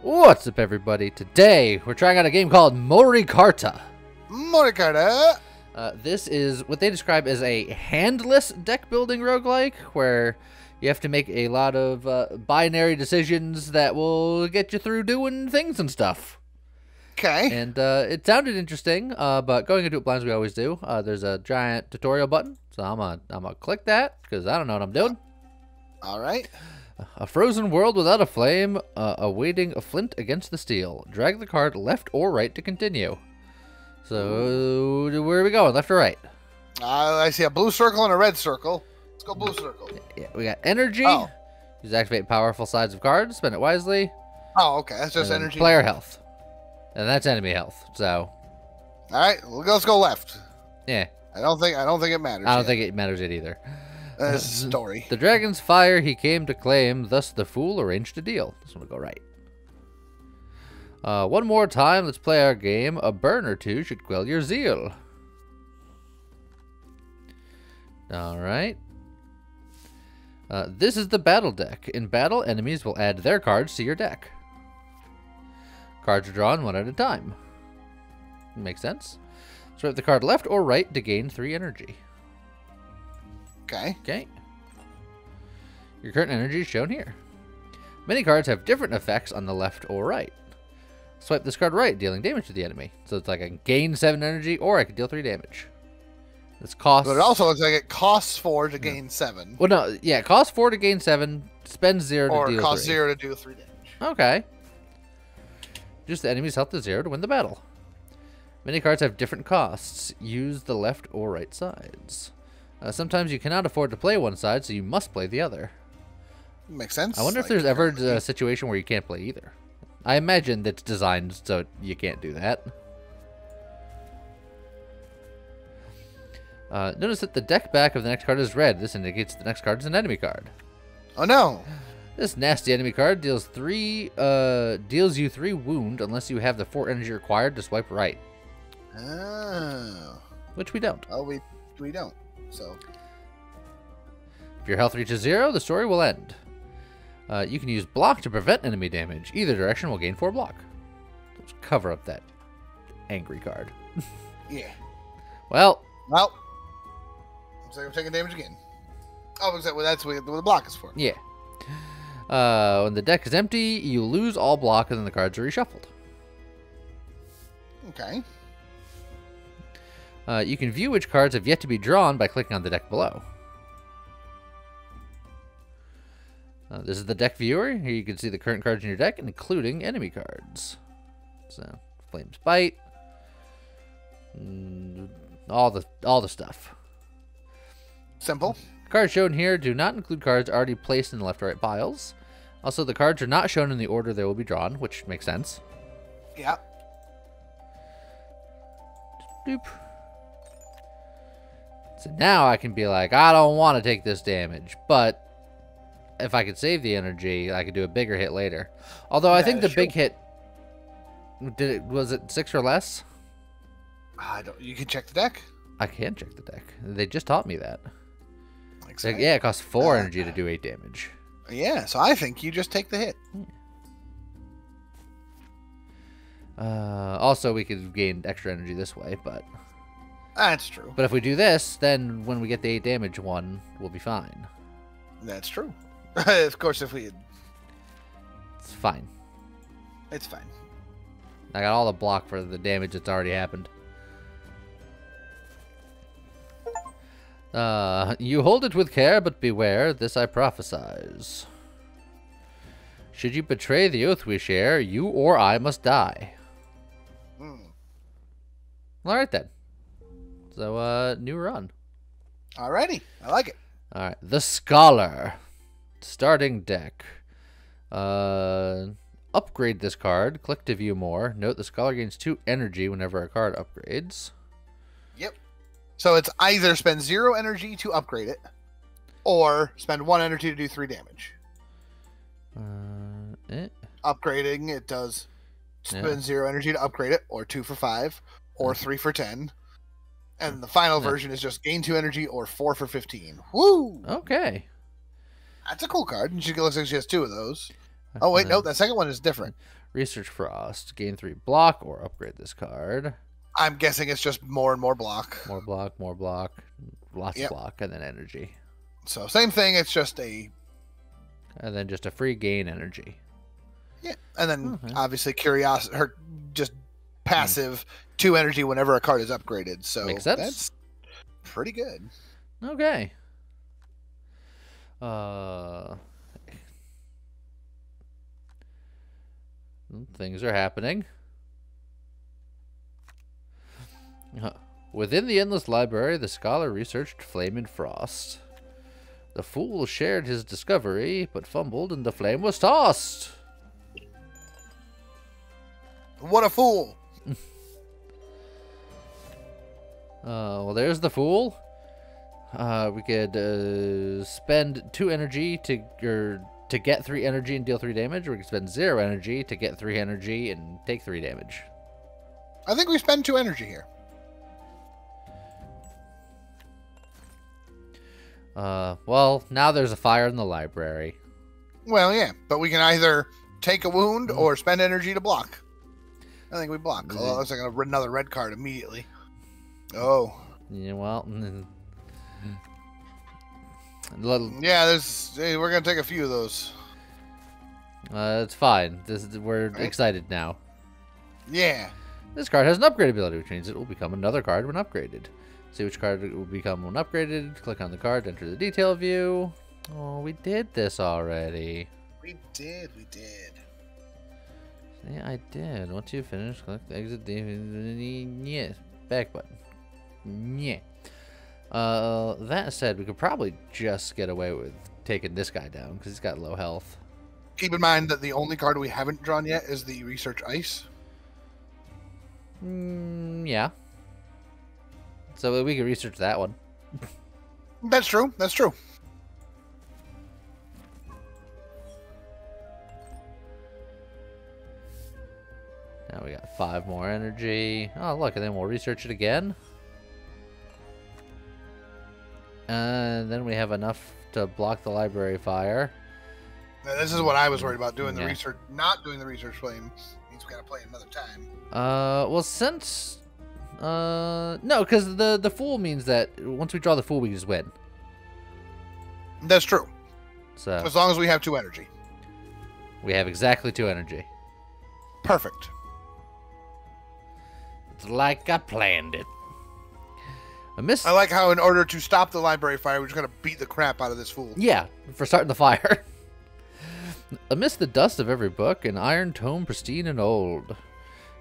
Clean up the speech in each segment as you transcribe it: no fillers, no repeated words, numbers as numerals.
What's up, everybody? Today, we're trying out a game called Mori Carta. Mori Carta. This is what they describe as a handless deck-building roguelike, where you have to make a lot of binary decisions that will get you through doing things and stuff. Okay. And it sounded interesting, but going into it blind as we always do, there's a giant tutorial button, so I'm gonna click that, because I don't know what I'm doing. All right. A frozen world without a flame, awaiting a flint against the steel. Drag the card left or right to continue. So, where are we going, left or right? I see a blue circle and a red circle. Let's go blue circle. Yeah, we got energy. Oh. Use to activate powerful sides of cards. Spend it wisely. Oh, okay. That's just energy. Player health. And that's enemy health, so. All right. Well, let's go left. Yeah. I don't think it matters. I don't think it matters it either. Story. The dragon's fire he came to claim, thus the fool arranged a deal. This one will go right. One more time, let's play our game. A burn or two should quell your zeal. Alright. This is the battle deck. In battle, enemies will add their cards to your deck. Cards are drawn one at a time. Makes sense. Swipe the card left or right to gain 3 energy. Okay. Your current energy is shown here. Many cards have different effects on the left or right. Swipe this card right, dealing damage to the enemy. So it's like I can gain 7 energy, or I can deal 3 damage. This costs... But it also looks like it costs 4 to gain 7. Well, no, yeah, it costs 4 to gain 7, spends 0 to deal 3. Or costs 0 to do 3 damage. Okay. Reduce the enemy's health to 0 to win the battle. Many cards have different costs. Use the left or right sides. Sometimes you cannot afford to play one side, so you must play the other. Makes sense. I wonder if there's ever a situation where you can't play either. I imagine that's designed so you can't do that. Notice that the deck back of the next card is red. This indicates the next card is an enemy card. Oh no! This nasty enemy card deals you 3 wound unless you have the 4 energy required to swipe right. Oh. Which we don't. Oh, we don't. So, if your health reaches 0, the story will end. You can use block to prevent enemy damage. Either direction will gain 4 block. Let's cover up that angry card. Yeah. Well. Looks like I'm taking damage again. Oh, that's what the block is for. Yeah. When the deck is empty, you lose all block and then the cards are reshuffled. Okay. You can view which cards have yet to be drawn by clicking on the deck below. This is the deck viewer. Here you can see the current cards in your deck, including enemy cards. So, Flame's Bite. All the stuff. Simple. Cards shown here do not include cards already placed in the left or right piles. Also, the cards are not shown in the order they will be drawn, which makes sense. Yeah. Doop. So now I can be like, I don't want to take this damage, but if I could save the energy, I could do a bigger hit later. Although I think the big hit, was it 6 or less? You can check the deck. I can check the deck. They just taught me that. Exactly. Yeah, it costs 4 energy to do 8 damage. Yeah, so I think you just take the hit. Also, we could gain extra energy this way, but... That's true. But if we do this, then when we get the 8 damage one, we'll be fine. That's true. Of course, if we... It's fine. It's fine. I got all the block for the damage that's already happened. You hold it with care, but beware, this I prophesize. Should you betray the oath we share, you or I must die. Alright then. So, new run. Alrighty. I like it. Alright. The Scholar. Starting deck. Upgrade this card. Click to view more. Note the Scholar gains 2 energy whenever a card upgrades. Yep. So it's either spend 0 energy to upgrade it, or spend 1 energy to do 3 damage. Upgrading, it does spend 0 energy to upgrade it, or 2 for 5, or 3 for 10. And the final version is just gain 2 energy or 4 for 15. Woo! Okay. That's a cool card. And she looks like she has 2 of those. Oh, wait, no, that second one is different. Research Frost. Gain 3 block or upgrade this card. I'm guessing it's just more and more block. More block, more block. Lots of block, and then energy. So, same thing, it's just a... And then just a free gain energy. Yeah, and then obviously curiosity, her just passive 2 energy whenever a card is upgraded. So makes sense. That's pretty good. Okay. Things are happening. Within the Endless Library, the scholar researched Flame and Frost. The fool shared his discovery, but fumbled and the flame was tossed. What a fool! Well, there's the fool. We could spend 2 energy to get 3 energy and deal 3 damage, or we could spend 0 energy to get 3 energy and take 3 damage. I think we spend 2 energy here. Well, now there's a fire in the library. Well, yeah, but we can either take a wound or spend energy to block. I think we block. Oh, looks like another red card immediately. Oh. Yeah, well. Yeah, we're going to take a few of those. It's fine. We're excited now. Yeah. This card has an upgrade ability, which means it will become another card when upgraded. See which card it will become when upgraded. Click on the card, enter the detail view. Oh, we did this already. We did. Yeah, I did. Once you finish, click the exit. Yes. Back button. Yeah. That said, we could probably just get away with taking this guy down because he's got low health. Keep in mind that the only card we haven't drawn yet is the Research Ice. Yeah. So we can research that one. That's true. That's true. Now we got 5 more energy. Oh, look, and then we'll research it again. And then we have enough to block the library fire. Now, this is what I was worried about, doing the research, not doing the research flame. Means we gotta play another time. Well, since... no, because the fool means that once we draw the fool, we just win. That's true. So as long as we have 2 energy. We have exactly 2 energy. Perfect. It's like I planned it. I like how in order to stop the library fire, we're just going to beat the crap out of this fool. Yeah, for starting the fire. Amidst the dust of every book, an iron tome pristine and old.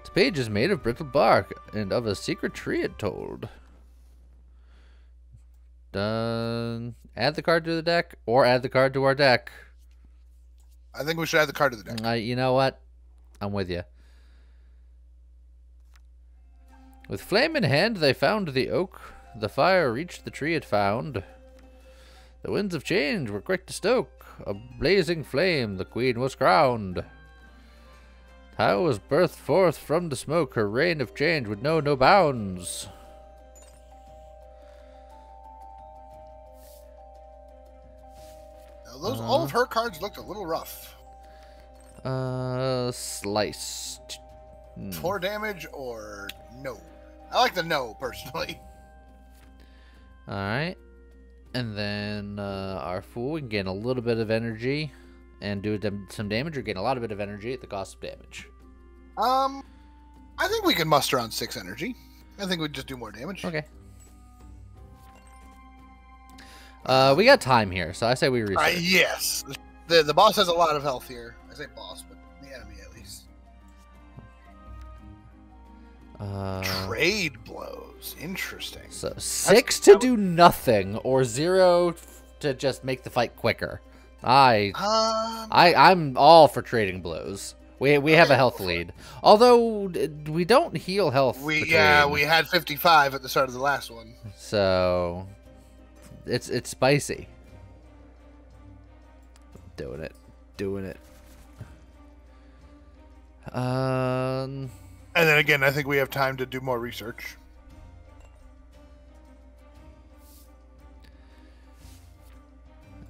Its page is made of brittle bark, and of a secret tree it told. Done. Add the card to the deck, or add the card to our deck. I think we should add the card to the deck. You know what? I'm with you. With flame in hand, they found the oak. The fire reached the tree it found. The winds of change were quick to stoke. A blazing flame, the queen was crowned. How was birthed forth from the smoke, her reign of change would know no bounds. Now all of her cards looked a little rough. Slice. 4 damage or no? I like the no, personally. Alright. And then our fool, we can gain a little bit of energy and do some damage, or gain a lot of bit of energy at the cost of damage. I think we can muster on 6 energy. I think we'd just do more damage. Okay. We got time here, so I say we research. Yes. The boss has a lot of health here. I say boss, but the enemy at least. Trade blows. Interesting. So 6 to do nothing, or 0 to just make the fight quicker. I'm all for trading blows. We have a health lead, although we don't heal health. We had 55 at the start of the last one. So it's spicy. Doing it. And then again, I think we have time to do more research.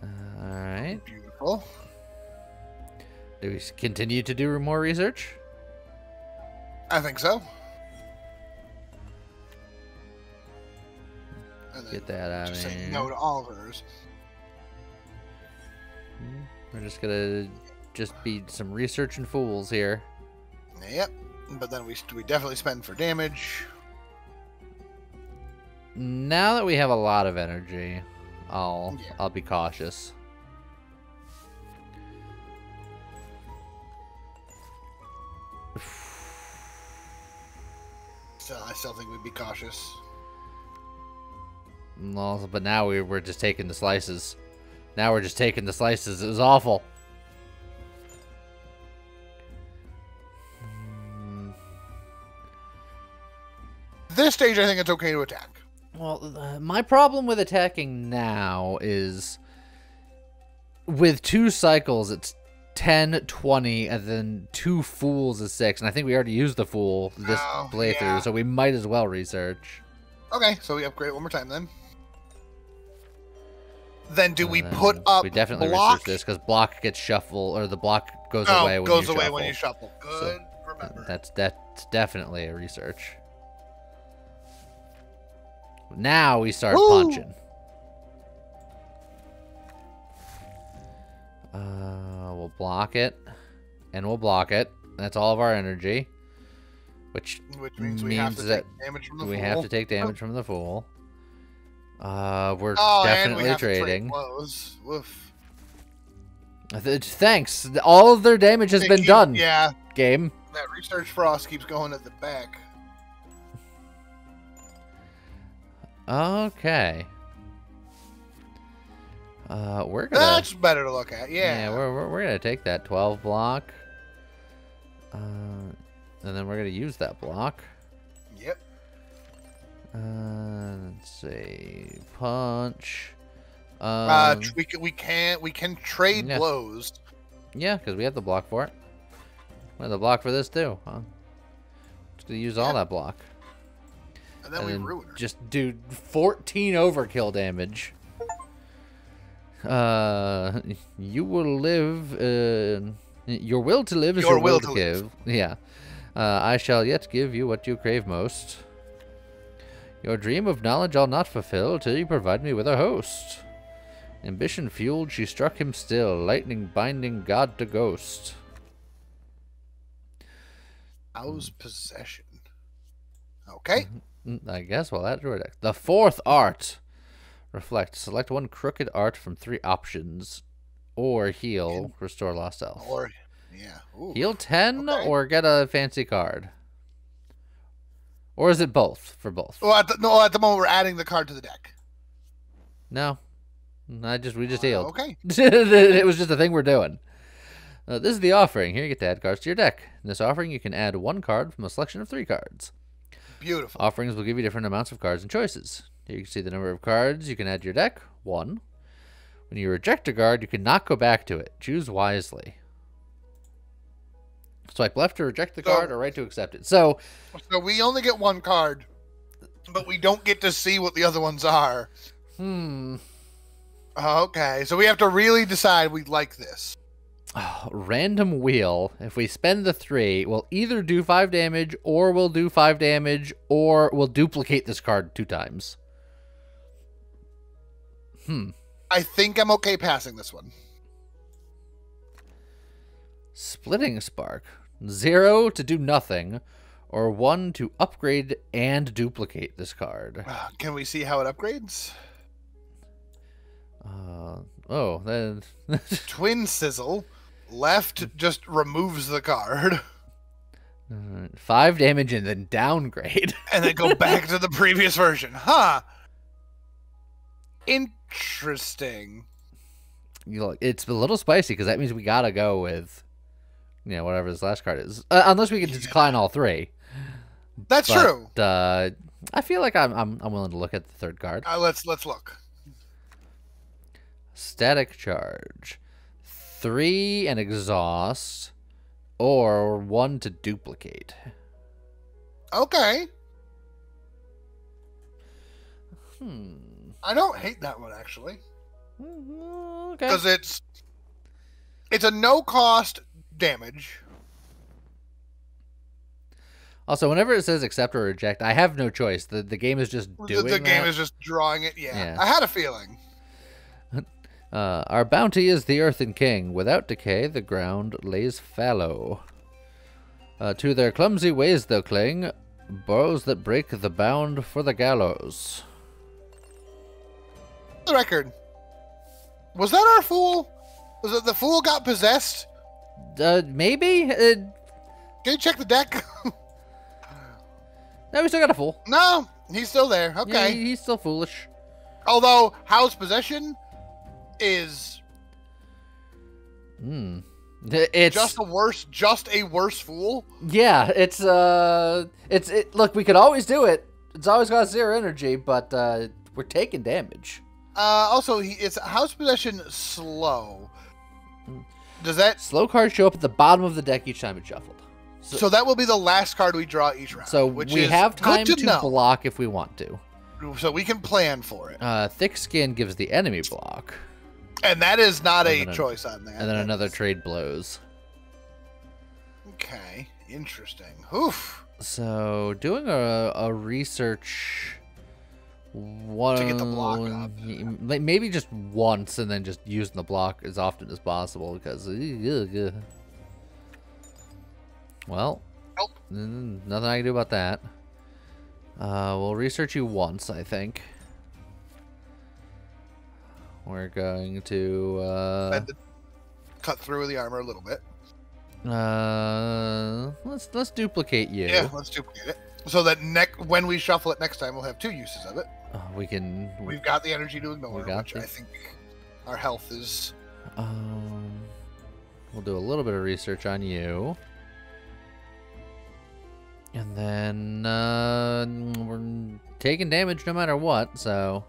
All right. Beautiful. Do we continue to do more research? I think so. Get that out of Just here. say no to all of hers. We're just gonna be some researching fools here. Yep. But then we definitely spend for damage. Now that we have a lot of energy, I'll be cautious. So I still think we'd be cautious. Well, but now we're just taking the slices. Now we're just taking the slices. It was awful. This stage, I think it's okay to attack. Well, my problem with attacking now is with 2 cycles, it's 10, 20, and then 2 fools is 6. And I think we already used the fool this playthrough, so we might as well research. Okay, so we upgrade it one more time then. Then do we put up We definitely block? research this because block gets shuffled, or the block goes away when you shuffle. when you shuffle. Good, So, remember. That's definitely a research. Now we start punching. We'll block it, and we'll block it. That's all of our energy, which means we have to take damage from the fool. We have to take damage from the fool. We're and we definitely have trading. To trade blows. Woof. Thanks. All of their damage has been done. Yeah. Game. That research frost keeps going at the back. Okay. We're gonna. That's better to look at. Yeah. Yeah, we're gonna take that 12 block. And then we're gonna use that block. Yep. Let's see. Punch. We can trade blows. Yeah, because we have the block for it. We have the block for this too, huh? Just gonna use all that block. And then we ruin her. Just do 14 overkill damage. You will live. Your will to live is your will to give. Yeah. I shall yet give you what you crave most. Your dream of knowledge I'll not fulfill till you provide me with a host. Ambition fueled, she struck him still, lightning binding god to ghost. How's possession? Okay. I guess we'll add to our deck. The 4th art. Reflect. Select one crooked art from 3 options. Or heal. Restore lost health. Or, yeah. Ooh. Heal 10 or get a fancy card. Or is it both? For both? Well, at the moment we're adding the card to the deck. No. We just healed. Okay. It was just a thing we're doing. This is the offering. Here you get to add cards to your deck. In this offering, you can add 1 card from a selection of 3 cards. Beautiful. Offerings will give you different amounts of cards and choices. Here you can see the number of cards you can add to your deck. 1. When you reject a card, you cannot go back to it. Choose wisely. Swipe left to reject the card or right to accept it. So we only get 1 card, but we don't get to see what the other ones are. Okay, so we have to really decide we like this. Random wheel. If we spend the 3, we'll either do 5 damage, or we'll do 5 damage, or we'll duplicate this card 2 times. I think I'm okay passing this one. Splitting Spark. 0 to do nothing, or 1 to upgrade and duplicate this card. Can we see how it upgrades? Then Twin Sizzle. Left just removes the card. 5 damage and then downgrade. And then go back to the previous version. Huh. Interesting. It's a little spicy because that means we gotta go with, whatever this last card is. Unless we can just decline all 3. That's true. I feel like I'm willing to look at the 3rd card. Let's look. Static Charge. 3 and exhaust, or 1 to duplicate. Okay. I don't hate that one, actually. Okay. Because it's a no-cost damage. Also, whenever it says accept or reject, I have no choice. The game is just doing The game that. is just drawing it. Yeah. I had a feeling. Our bounty is the earthen king. Without decay, the ground lays fallow. To their clumsy ways they'll cling, burrows that break the bound for the gallows. The record. Was that our fool? Was it the fool got possessed? Maybe? Can you check the deck? No, we still got a fool. No, he's still there. Okay. Yeah, he's still foolish. Although, House Possession is... It's just a worse fool. Yeah, look, we could always do it. It's always got 0 energy, but we're taking damage. Also, it's House Possession slow. Does that slow cards show up at the bottom of the deck each time it's shuffled? So that will be the last card we draw each round. So we have time to block if we want to. So we can plan for it. Thick Skin gives the enemy block. And that is not a choice on that. And then another trade blows. Okay, interesting. Oof. So doing a research one to get the block up. Maybe just once, and then just using the block as often as possible because. Well, nothing I can do about that. We'll research you once, I think. We're going to cut through the armor a little bit. Let's duplicate you. Yeah, let's duplicate it. So that when we shuffle it next time, we'll have 2 uses of it. We've got the energy to ignore, which I think our health is. We'll do a little bit of research on you. And then we're taking damage no matter what, so...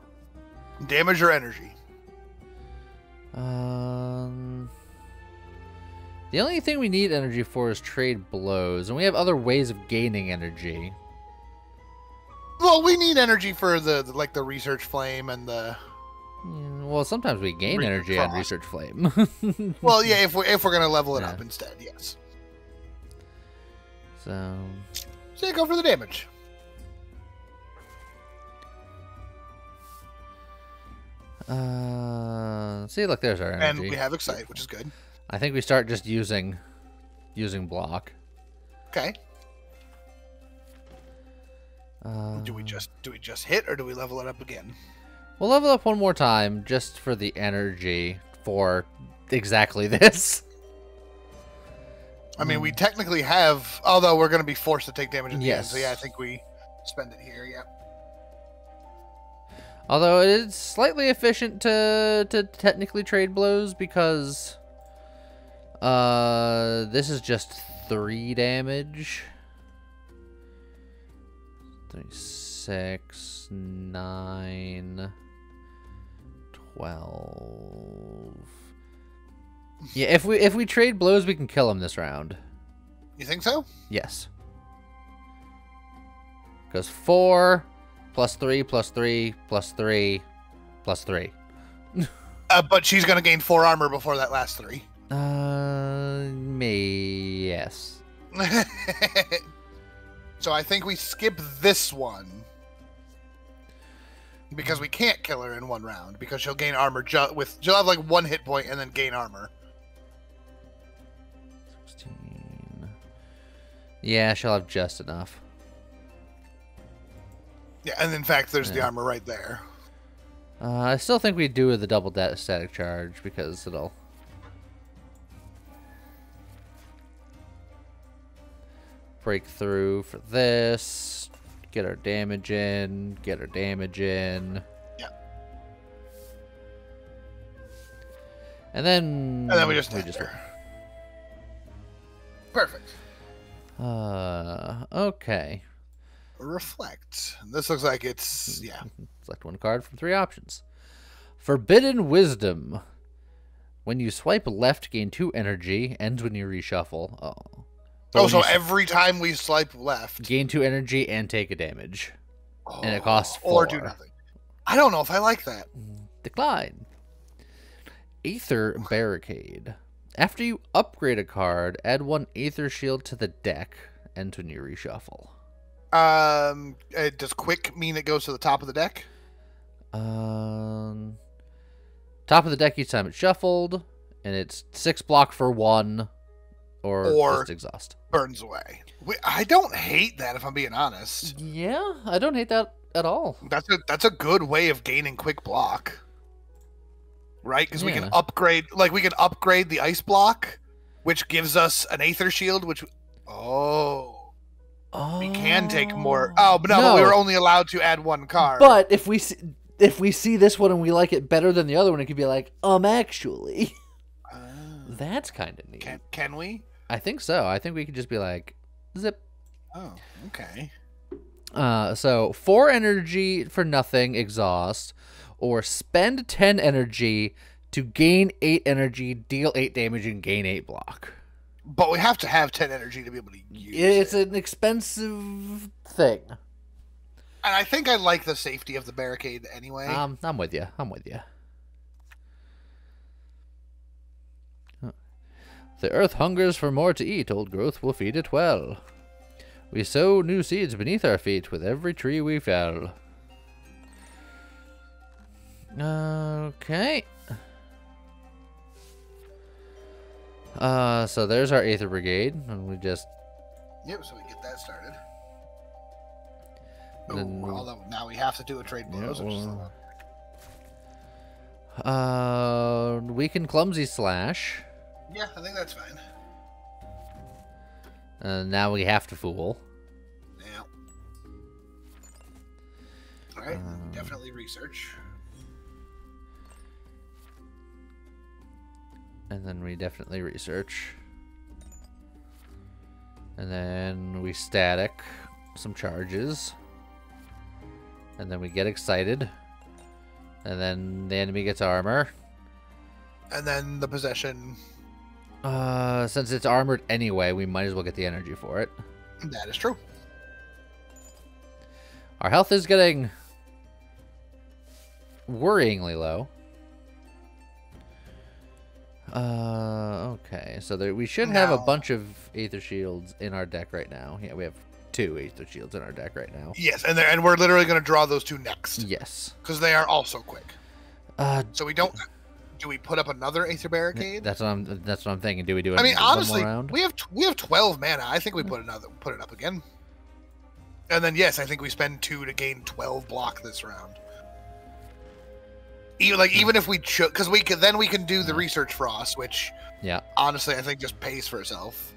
Damage or energy? The only thing we need energy for is trade blows, and we have other ways of gaining energy. Well, we need energy for the research flame and the... Well, sometimes we gain energy on research flame. Well, yeah, if we're gonna level it up instead, yes. So yeah, go for the damage. See, look, there's our energy. And we have Excite, which is good. I think we start just using block. Okay. Do we just hit, or do we level it up again? We'll level up one more time just for the energy for exactly this. I mean, we technically have, although we're going to be forced to take damage at the end. So yeah, I think we spend it here. Yeah. Although it is slightly efficient to technically trade blows because this is just 3 damage. 3, 6, 9, 12. Yeah, if we trade blows, we can kill him this round. You think so? Yes. Because 4 plus 3 plus 3 plus 3 plus 3. But she's going to gain 4 armor before that last 3. Yes. So I think we skip this one. Because we can't kill her in 1 round. Because she'll gain armor she'll have like 1 hit point and then gain armor. 16. Yeah, she'll have just enough. Yeah, and in fact, there's the armor right there. I still think we do the double static charge because it'll... break through for this. Get our damage in. Get our damage in. Yeah. And then we just her. Perfect. Okay. Reflect. This looks like it's, yeah. Select 1 card from 3 options. Forbidden Wisdom. When you swipe left, gain 2 energy. Ends when you reshuffle. Oh, so every time we swipe left, gain 2 energy and take a damage. And it costs 4. Or do nothing. I don't know if I like that. Decline. Aether Barricade. After you upgrade a card, add 1 Aether Shield to the deck. Enter when you reshuffle. Does quick mean it goes to the top of the deck? Top of the deck each time it's shuffled, and it's 6 block for 1, or just exhaust. Burns away. I don't hate that, if I'm being honest. Yeah, I don't hate that at all. That's a good way of gaining quick block, right? Because we can upgrade, we can upgrade the ice block, which gives us an Aether Shield, which we can take more. Oh, but no, we were only allowed to add 1 card. But if we see this one and we like it better than the other one, it could be like, actually, that's kind of neat. Can we? I think so. I think we could just be like, zip. Oh, okay. So 4 energy for nothing, exhaust, or spend 10 energy to gain 8 energy, deal 8 damage, and gain 8 block. But we have to have 10 energy to be able to use it. It's an expensive thing. And I think I like the safety of the barricade anyway. I'm with you. The earth hungers for more to eat. Old growth will feed it well. We sow new seeds beneath our feet with every tree we fell. Okay. So there's our Aether Brigade, and we just... Yep, so we get that started. Although now we have to do a trade blows. We can Clumsy Slash. Yeah, I think that's fine. Now we have to Fool. Yeah. Alright, definitely research. And then we definitely research. And then we static some charges. And then we get excited. And then the enemy gets armor. And then the possession. Since it's armored anyway, we might as well get the energy for it. That is true. Our health is getting worryingly low. Okay, so we should have a bunch of Aether Shields in our deck right now. Yeah, we have 2 Aether Shields in our deck right now. Yes, and we're literally going to draw those 2 next. Yes. Because they are also quick. So we don't... Do we put up another Aether Barricade? That's what I'm thinking. Do we do it? I mean, honestly, one more round? we have 12 mana. I think we put it up again. And then yes, I think we spend 2 to gain 12 block this round. Even if we should, because we can do the Research Frost, which honestly I think just pays for itself.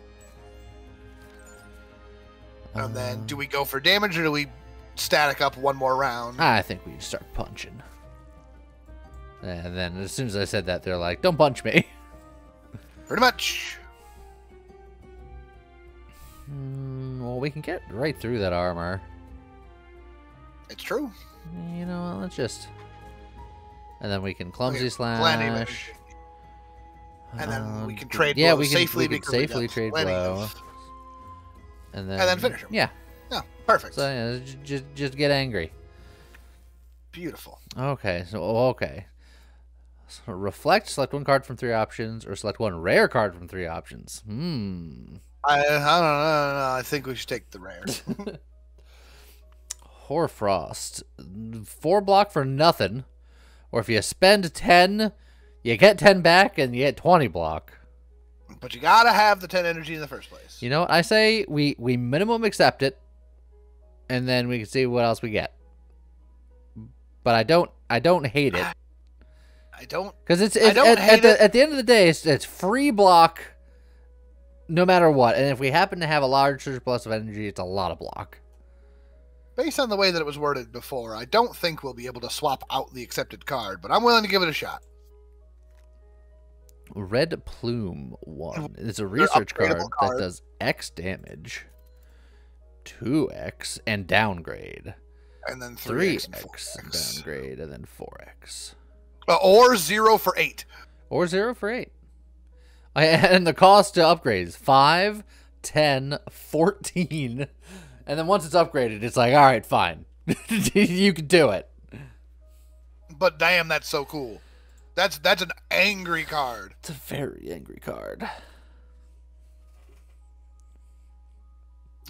And then do we go for damage or do we static up 1 more round? I think we start punching. And then as soon as I said that, they're like, "Don't punch me." Pretty much. Well, we can get right through that armor. It's true. You know what? Let's just... And then we can Clumsy Slash. And then we can trade blow safely. We can safely trade blow. And then finish him. Yeah. Yeah, perfect. So yeah, just get angry. Beautiful. Okay, so So reflect, select 1 card from 3 options, or select 1 rare card from 3 options. I don't know. I think we should take the rare. Hoarfrost. 4 block for nothing. Or if you spend 10, you get 10 back and you get 20 block. But you gotta have the 10 energy in the first place. You know what? I say we minimum accept it, and then we can see what else we get. But I don't hate it. I don't. Because at the end of the day, it's free block, no matter what. And if we happen to have a large surplus of energy, it's a lot of block. Based on the way that it was worded before, I don't think we'll be able to swap out the accepted card, but I'm willing to give it a shot. Red Plume 1. It's a research card that does X damage, 2X, and downgrade. And then 3X downgrade, and then 4X. Or 0 for 8. Or 0 for 8. And the cost to upgrade is 5, 10, 14. And then once it's upgraded, it's like, all right, fine. You can do it. But damn, that's so cool. That's an angry card. It's a very angry card.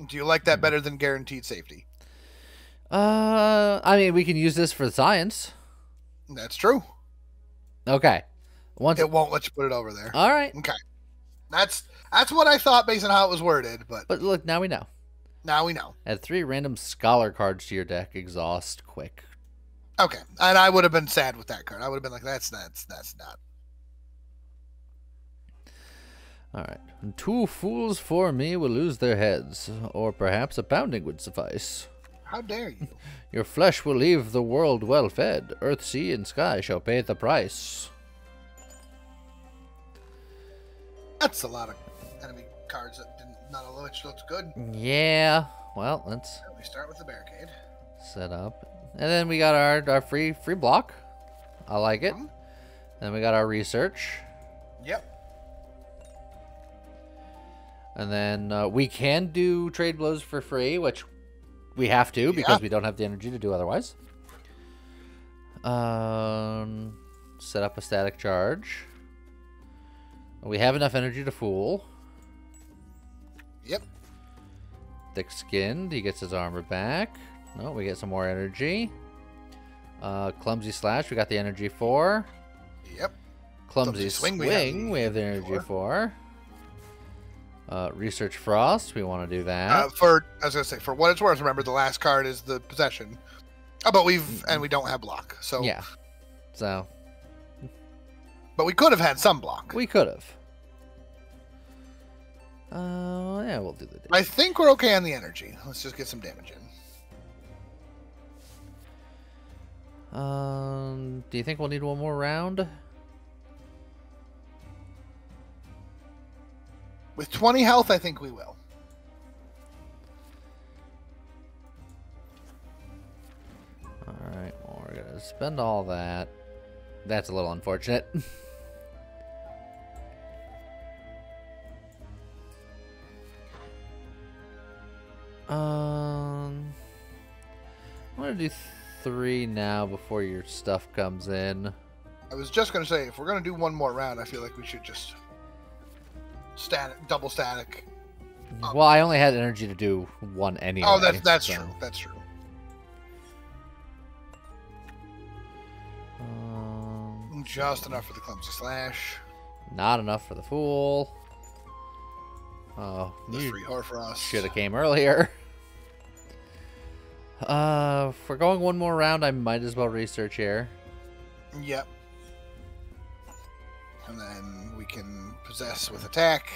Do you like that better than guaranteed safety? I mean, we can use this for science. That's true. Okay. It won't let you put it over there. All right. Okay. That's what I thought based on how it was worded, but look, now we know. Now we know. Add 3 random scholar cards to your deck. Exhaust quick. Okay. And I would have been sad with that card. I would have been like, that's not. All right. 2 fools for me will lose their heads, or perhaps a pounding would suffice. How dare you? Your flesh will leave the world well fed. Earth, sea, and sky shall pay the price. That's a lot of enemy cards that none of which looks good. Yeah. Well, let's. We start with the barricade. Set up, and then we got our free block. I like it. Then we got our research. Yep. And then we can do trade blows for free, which we have to because we don't have the energy to do otherwise. Set up a static charge. We have enough energy to fool. Yep. Thick-skinned. He gets his armor back. No, we get some more energy. Clumsy slash. We got the energy for. Yep. Clumsy swing. We have the energy for. Research frost. We want to do that. I was gonna say, for what it's worth, remember the last card is the possession. Oh, but we don't have block. So yeah. So. But we could have had some block. We could have. Yeah, we'll do the damage. I think we're okay on the energy. Let's just get some damage in. Do you think we'll need one more round? With 20 health, I think we will. Alright, well, we're going to spend all that. That's a little unfortunate. I'm going to do 3 now before your stuff comes in. I was just going to say, if we're going to do one more round, I feel like we should just double static. Well, I only had energy to do 1 anyway. Oh, that's true. That's true. Just enough for the clumsy slash. Not enough for the fool. Oh, the free Horfrost. Should have came earlier. If we're going one more round, I might as well research here. Yep. And then we can possess with attack.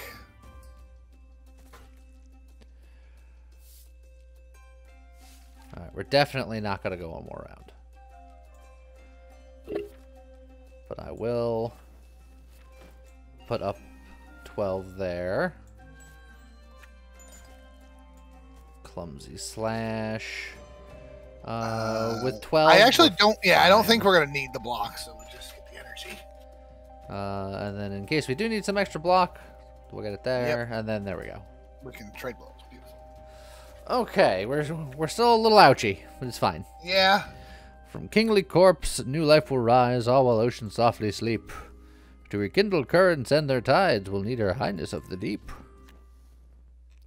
Alright, we're definitely not going to go one more round. But I will put up 12 there. Clumsy slash. With 12. I actually don't. Yeah, I don't think we're gonna need the block, so we'll just get the energy. And then in case we do need some extra block, we'll get it there, and then there we go. We can trade blows. Beautiful. Okay, we're still a little ouchy, but it's fine. Yeah. From kingly corpse, new life will rise, all while oceans softly sleep. To rekindle currents and their tides, we'll need her highness of the deep.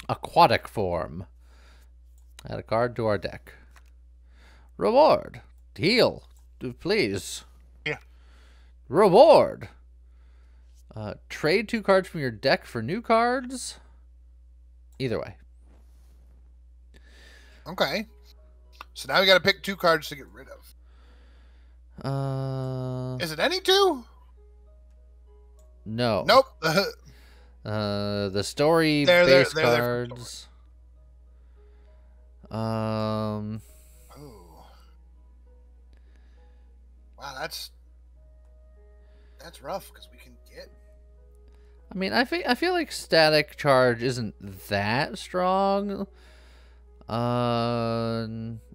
Aquatic form. Add a card to our deck. Reward. Heal. Please. Yeah. Reward. Trade 2 cards from your deck for new cards. Either way. Okay. So now we got to pick 2 cards to get rid of. Is it any 2? No. Nope. The story base cards. Oh. Wow, that's rough because we can get. I mean, I feel like static charge isn't that strong.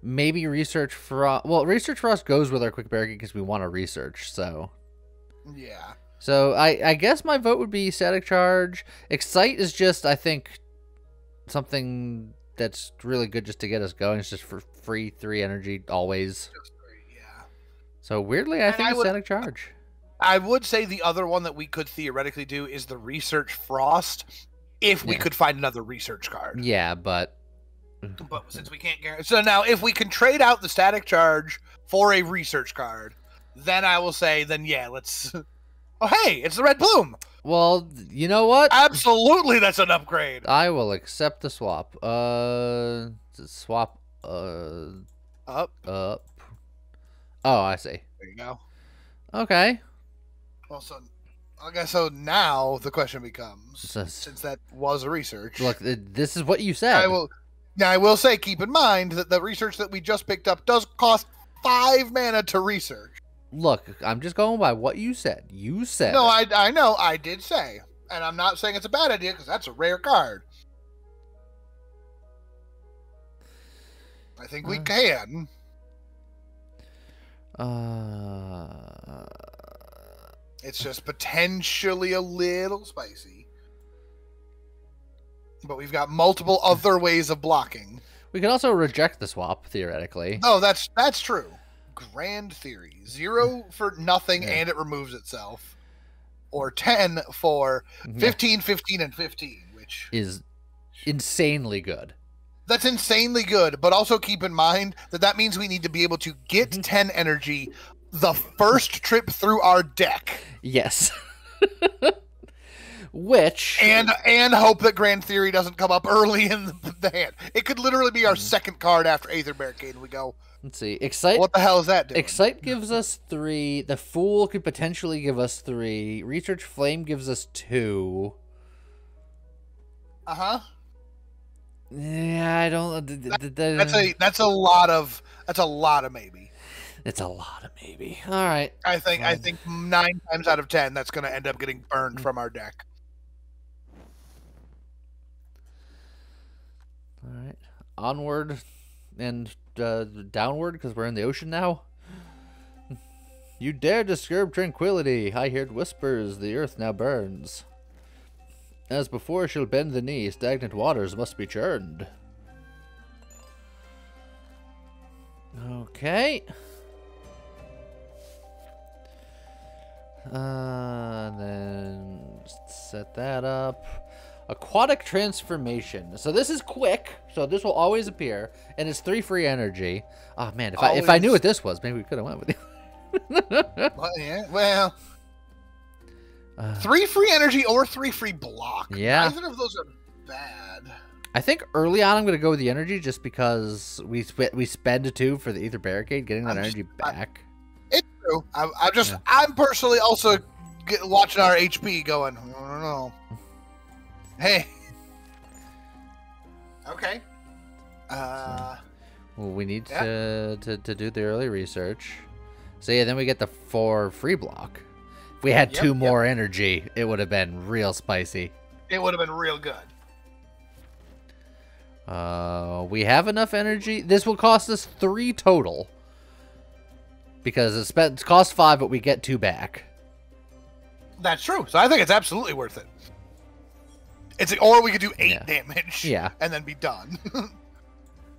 Maybe research frost. Well, research frost goes with our quick barricade because we want to research. So. Yeah. So I guess my vote would be static charge. Excite is just, I think, something that's really good just to get us going. It's just for free 3 energy always. Just 3, yeah. So weirdly, I think it's static charge. I would say the other one that we could theoretically do is the Research Frost, if we could find another research card. Yeah, but since we can't guarantee, so now if we can trade out the static charge for a research card, then I will say, then yeah, let's. Oh hey, it's the Red Plume. Well, you know what? Absolutely, that's an upgrade. I will accept the swap. Swap. Up. Oh, I see. There you go. Okay. Well, so I guess so. Now the question becomes, since that was a research. Look, this is what you said. I will say, keep in mind that the research that we just picked up does cost 5 mana to research. Look, I'm just going by what you said. You said. No, I know. I did say. And I'm not saying it's a bad idea, because that's a rare card. I think we can. It's just potentially a little spicy. But we've got multiple other ways of blocking. We can also reject the swap, theoretically. Oh, that's true. Grand theory. 0 for nothing and it removes itself. Or 10 for 15, 15, and 15, which is insanely good. That's insanely good, but also keep in mind that means we need to be able to get 10 energy the first trip through our deck. Yes. Which and hope that Grand Theory doesn't come up early in the hand. It could literally be our second card after Aether Barricade, and we go, let's see. Excite. What the hell is that doing? Excite gives us 3. The Fool could potentially give us 3. Research Flame gives us 2. Yeah, I don't. That's a lot of maybe. It's a lot of maybe. All right. I think 9 times out of 10 that's going to end up getting burned from our deck. All right. Onward and downward, because we're in the ocean now. You dare disturb tranquility. I heard whispers. The earth now burns. As before she'll bend the knee, stagnant waters must be churned. Okay. And then set that up. Aquatic Transformation. So this is quick. So this will always appear, and it's 3 free energy. Oh man, if I knew what this was, maybe we could have went with it. Well, yeah. Well, 3 free energy or 3 free block. Yeah. Neither of those are bad. I think early on I'm going to go with the energy just because we spend 2 for the Aether Barricade, getting that energy back. It's true. I'm personally also watching our HP going, I don't know. Hey. Okay. Well, we need to do the early research. So yeah, then we get the 4 free block. If we had 2 more energy, it would have been real spicy. It would have been real good. We have enough energy. This will cost us 3 total. Because it costs 5, but we get 2 back. That's true. So I think it's absolutely worth it. Or we could do 8 damage. Yeah. And then be done.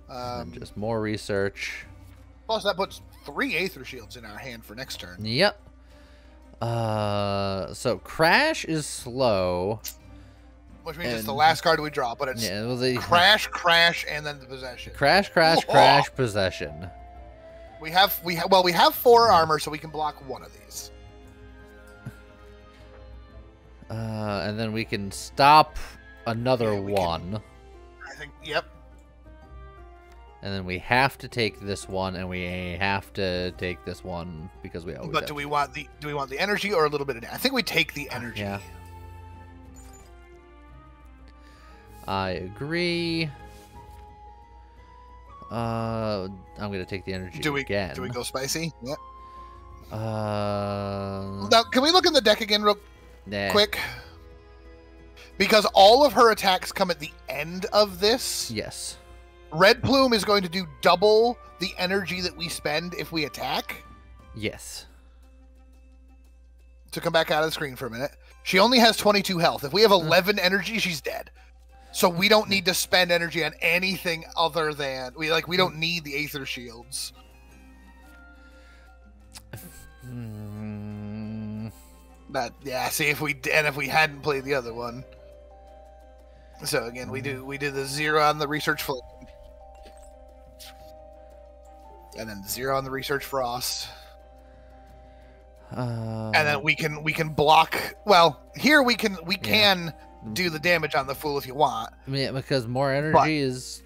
And just more research. Plus, that puts 3 Aether Shields in our hand for next turn. Yep. So Crash is slow. Which means it's the last card we draw, but it's Crash, and then the Possession. Crash, Crash, Possession. We have 4 armor, so we can block 1 of these. And then we can stop another 1. I think, yep. And then we have to take this one, and we have to take this one because we always. But do we want the energy or a little bit of? I think we take the energy. Yeah. I agree. I'm gonna take the energy again. Do we go spicy? Yeah. Now, can we look in the deck again real quick? Because all of her attacks come at the end of this. Yes. Red Plume is going to do double the energy that we spend if we attack. Yes. To come back out of the screen for a minute. She only has 22 health. If we have 11 energy, she's dead. So we don't need to spend energy on anything other than we don't need the Aether Shields. That yeah. See if we hadn't played the other one. So again, we did the 0 on the research flame, and then 0 on the research frost. And then we can block. Well, here we can do the damage on the fool if you want. Yeah, because more energy is.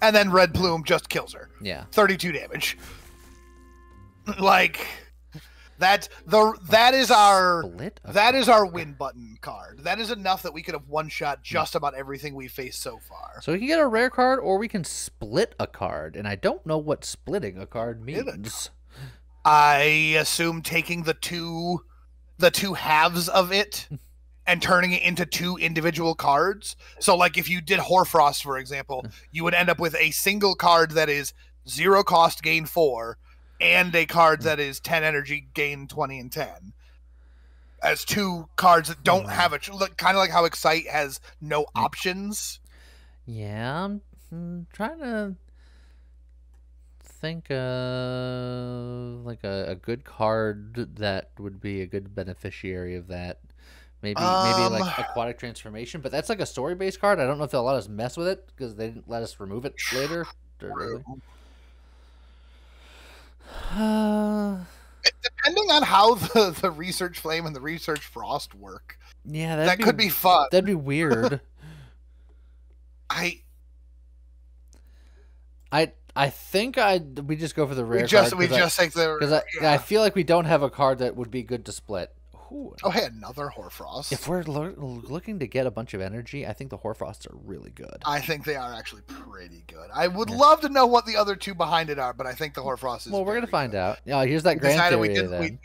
And then red plume just kills her. Yeah, 32 damage. Like that is our win button card. That is enough that we could have one shot just about everything we faced so far. So we can get a rare card, or we can split a card, and I don't know what splitting a card means. I assume taking the two halves of it and turning it into 2 individual cards. So like if you did Hoarfrost, for example, you would end up with a single card that is 0 cost, gain 4, and a card that is 10 energy, gain 20 and 10. As 2 cards that don't have a kind of like how Excite has no options. Yeah, I'm trying to think of like a good card that would be a good beneficiary of that. Maybe like Aquatic Transformation, but that's like a story-based card. I don't know if they'll let us mess with it because they didn't let us remove it later. Depending on how the research flame and the research frost work. Yeah, that could be fun. That'd be weird. I think we just go for the rare card. We just take the because I feel like we don't have a card that would be good to split. Ooh. Oh, hey, another Hoarfrost. If we're looking to get a bunch of energy, I think the Hoarfrosts are really good. I think they are actually pretty good. I would love to know what the other 2 behind it are, but I think the Hoarfrost is. Well, we're gonna find out. Yeah, here's that Grand Theory.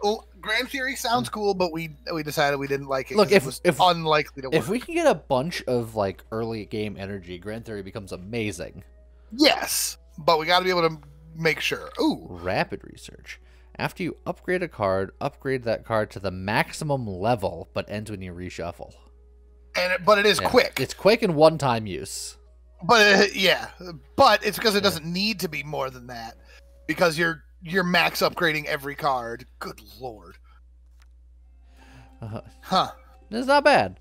Well, Grand Theory sounds cool, but we decided we didn't like it. Look, it was unlikely to work. If we can get a bunch of like early game energy, Grand Theory becomes amazing. Yes, but we got to be able to make sure. Ooh, rapid research. After you upgrade a card, upgrade that card to the maximum level, but ends when you reshuffle. But it is quick. It's quick and one-time use. But but it's because it doesn't need to be more than that, because you're max upgrading every card. Good lord. It's not bad.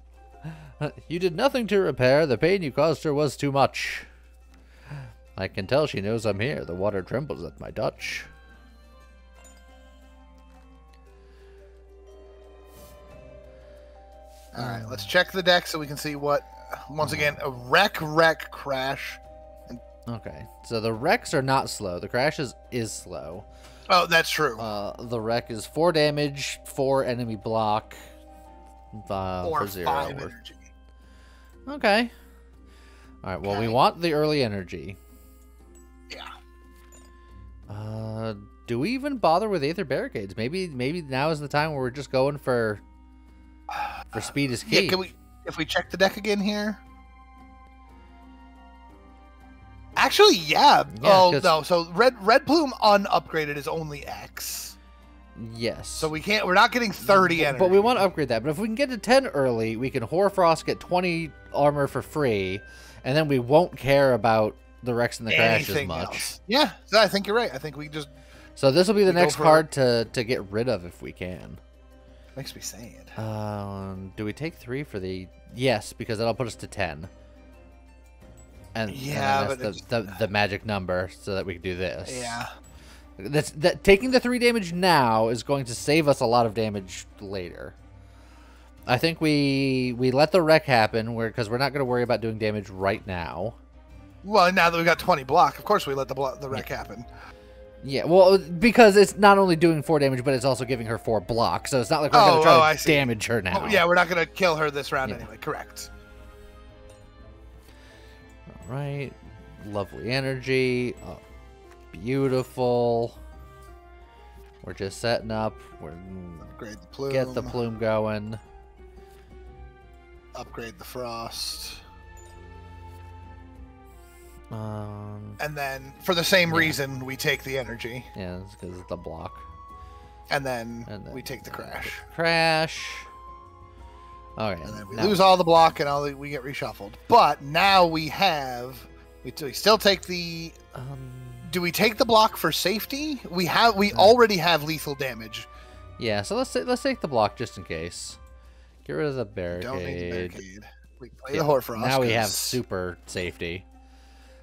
You did nothing to repair. The pain you caused her was too much. I can tell she knows I'm here. The water trembles at my touch. All right, let's check the deck so we can see what. Once again, a wreck, crash. Okay, so the wrecks are not slow. The crash is slow. Oh, that's true. The wreck is 4 damage, 4 enemy block, or for 0. 5 energy. Okay. All right. Well, we want the early energy. Yeah. Do we even bother with Aether Barricades? Maybe now is the time where we're just going for speed is key. Yeah, if we check the deck again here? Actually, yeah. Oh no, so red plume unupgraded is only X. Yes. So we're not getting 30 energy. But we want to upgrade that. But if we can get to 10 early, we can Hoarfrost, get 20 armor for free, and then we won't care about the wrecks and the crash as much. Else. Yeah, so I think you're right. I think we just. So this will be the next card to get rid of if we can. Makes me sad. Do we take 3 for the? Yes, because that'll put us to 10. And that's the magic number, so that we can do this. Yeah. Taking the 3 damage now is going to save us a lot of damage later. I think we let the wreck happen, because we're not going to worry about doing damage right now. Well, now that we got 20 block, of course we let the wreck happen. Yeah, well, because it's not only doing 4 damage, but it's also giving her 4 block, so it's not like we're going to try to damage her now. Yeah, we're not going to kill her this round anyway. Correct. All right, lovely energy. Oh, beautiful. We're just setting up. We're upgrade the plume. Get the plume going. Upgrade the frost. And then, for the same reason, we take the energy. Yeah, it's because it's the block. And then we take the crash. Crash. Okay. And then we lose all the block, and we get reshuffled. But now we still take the. Do we take the block for safety? We already have lethal damage. Yeah, so let's take the block just in case. Get rid of the barricade. Don't need the barricade. We play the Hoarfrost. Now we have super safety.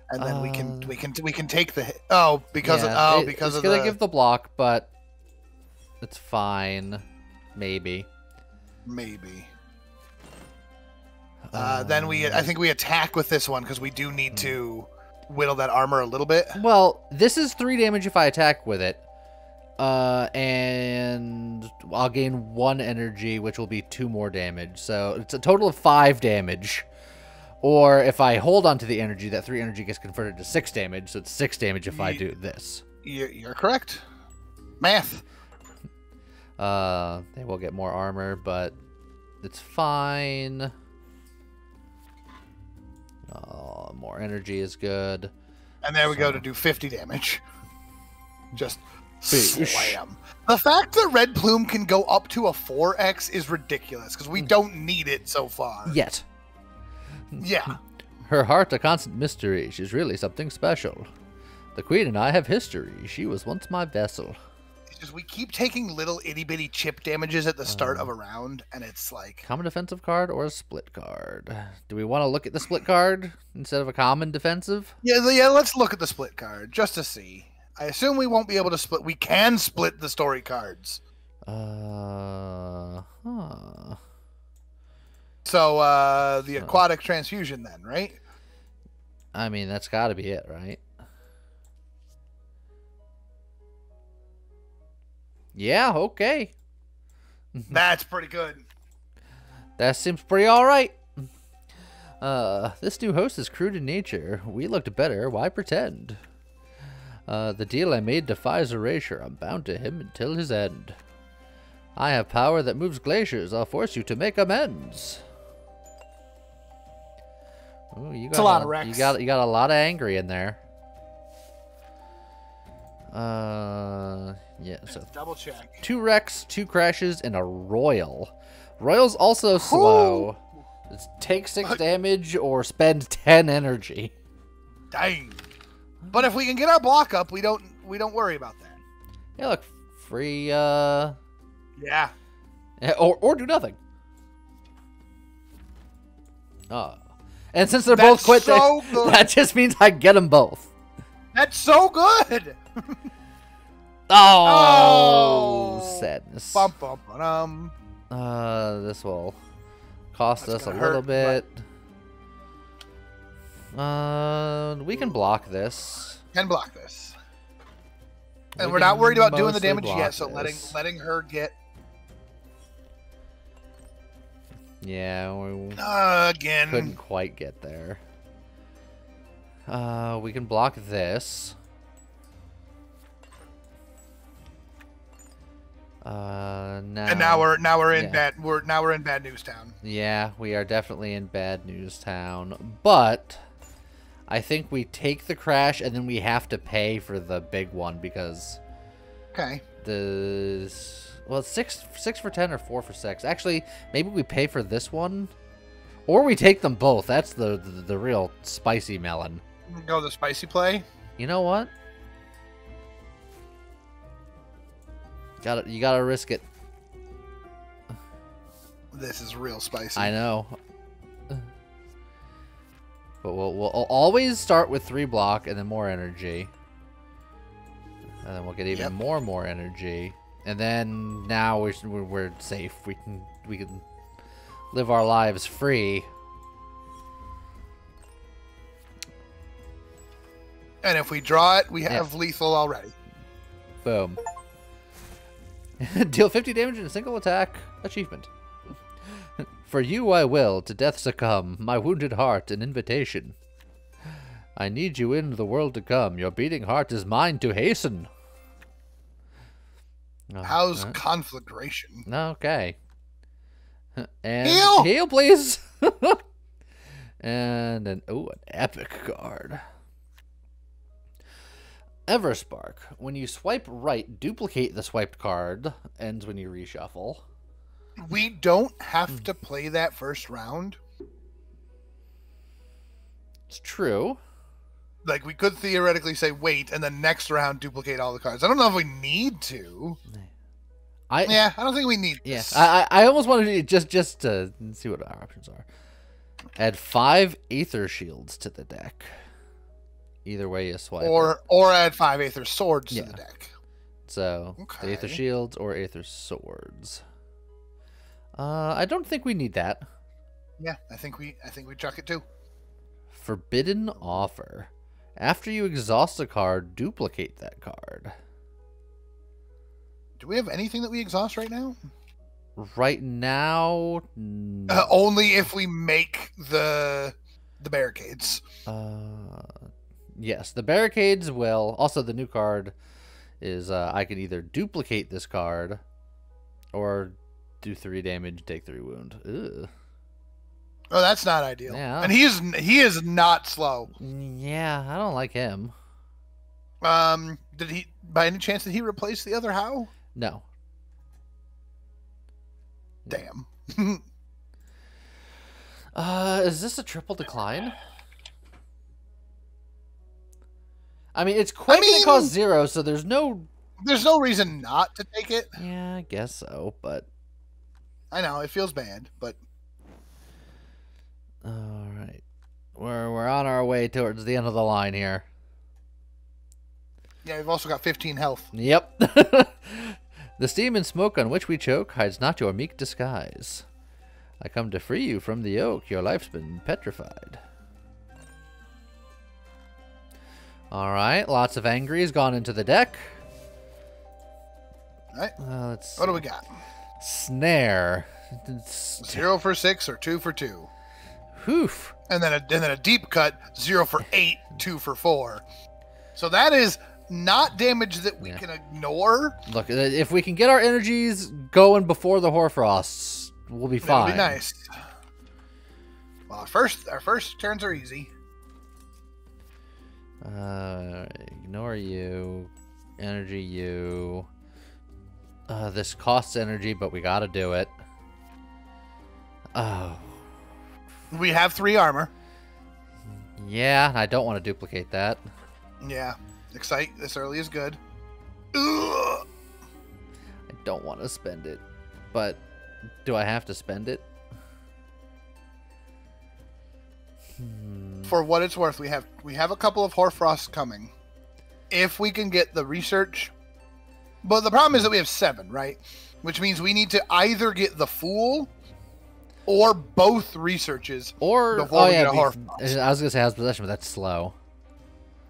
And then we can take the hit. Oh, because it's gonna give the block, but it's fine. Maybe. Then I think we attack with this one because we do need to whittle that armor a little bit. Well, this is 3 damage if I attack with it. And I'll gain 1 energy, which will be 2 more damage. So it's a total of 5 damage. Or if I hold on to the energy, that 3 energy gets converted to 6 damage. So it's 6 damage if I do this. You're correct. Math. They will get more armor, but it's fine. Oh, more energy is good. And there we go to do 50 damage. Just slam. The fact that Red Plume can go up to a 4x is ridiculous because we don't need it so far. Yet. Yeah. Her heart a constant mystery. She's really something special. The Queen and I have history. She was once my vessel. It's just we keep taking little itty-bitty chip damages at the start of a round, and it's like... Common defensive card or a split card? Do we want to look at the split card instead of a common defensive? Yeah, let's look at the split card, just to see. I assume we won't be able to split... We can split the story cards. Huh. So, the aquatic transfusion then, right? I mean, that's got to be it, right? Yeah, okay. That's pretty good. That seems pretty alright. This new host is crude in nature. We looked better, why pretend? The deal I made defies erasure. I'm bound to him until his end. I have power that moves glaciers. I'll force you to make amends. Ooh, It's a lot of Rex. You got a lot of angry in there. Yeah, so let's double check. 2 wrecks, 2 crashes, and a royal. Royal's also slow. It's take 6 damage or spend 10 energy. Dang. But if we can get our block up, we don't worry about that. Yeah, look, free Yeah. or do nothing. And since they're both quit, that just means I get them both. That's so good. Oh, sadness. Bum, bum, bum. This will cost us a little bit. We can block this. Can block this. And we're not worried about doing the damage yet, so this. letting her get... Yeah, we again. couldn't quite get there. We can block this. Now we're in bad news town. Yeah, we are definitely in bad news town. But I think we take the crash and then we have to pay for the big one because well, it's 6 for 10 or 4 for 6. Actually, maybe we pay for this one, or we take them both. That's the real spicy melon. Go the spicy play. You know what? You gotta risk it. This is real spicy. I know. But we'll always start with 3 block and then more energy. And then we'll get even more energy. And then now we're safe. We can live our lives free. And if we draw it, we have lethal already. Boom. Deal 50 damage in a single attack. Achievement. For you I will to death succumb, my wounded heart an invitation. I need you in the world to come, your beating heart is mine to hasten. How's conflagration? Okay. And heal! Heal, please! And an epic card. Everspark. When you swipe right, duplicate the swiped card. Ends when you reshuffle. We don't have to play that first round. It's true. Like, we could theoretically say wait, and then next round duplicate all the cards. I don't know if we need to. Yeah, I don't think we need Yeah, this. I almost wanted to just to see what our options are. Add 5 Aether Shields to the deck. Either way you swipe it. Or add 5 Aether Swords to the deck. So, Okay. the Aether Shields or Aether Swords. I don't think we need that. Yeah, I think we chuck it too. Forbidden Offer. After you exhaust a card, duplicate that card. Do we have anything that we exhaust right now? Right now, no. Only if we make the barricades. Yes, the barricades will. Also, the new card is I can either duplicate this card or do 3 damage, take 3 wound. Ugh. Oh, that's not ideal. Yeah. And he is not slow. Yeah, I don't like him. Did he, by any chance, did he replace the other How? No. Damn. Is this a triple decline? I mean, it's going to cost 0, so there's no reason not to take it. Yeah, I guess so, but I know it feels bad, but all right, we're on our way towards the end of the line here. Yeah, we've also got 15 health. Yep. The steam and smoke on which we choke hides not your meek disguise. I come to free you from the yoke. Your life's been petrified. All right, lots of angries gone into the deck. All right. Let's see. What do we got? Snare. 0 for 6 or 2 for 2. Hoof. And then a deep cut, 0 for 8, 2 for 4. So that is not damage that we can ignore. Look, if we can get our energies going before the Hoarfrosts, we'll be fine. That'd be nice. Well, our first turns are easy. Ignore you. Energy you. This costs energy, but we gotta do it. Oh. We have 3 armor. Yeah, I don't want to duplicate that. Yeah. Excite this early is good. Ugh. I don't want to spend it. But do I have to spend it? For what it's worth, we have a couple of Hoarfrosts coming. If we can get the research. But the problem is that we have 7, right? Which means we need to either get the Fool or both researches before we get a Hoarfrost. I was going to say House Possession, but that's slow.